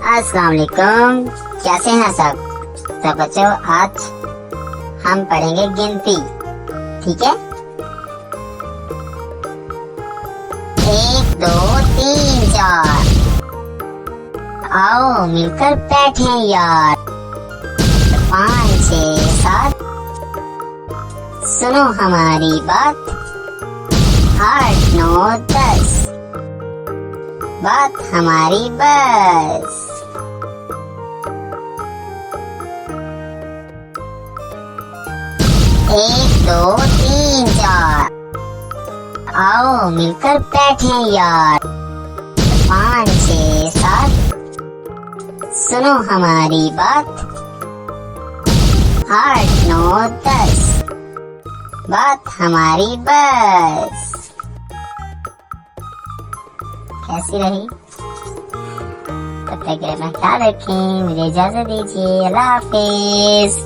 अस्सलाम वालेकुम, कैसे हैं सब बच्चों। आज हम पढ़ेंगे गिनती, ठीक है। 1 2 3 4, आओ मिलकर बैठे यार। 5 6 7, सुनो हमारी बात। 8 9 10, बात हमारी बस। 1 2 3 4, आओ मिलकर बैठे यार। 5 6 7, सुनो हमारी बात। 8 9 10, बात हमारी बस। कैसी रही? तब तक के लिए अपना ख्याल रखें, मुझे इजाजत दीजिए। अल्लाह हाफिज।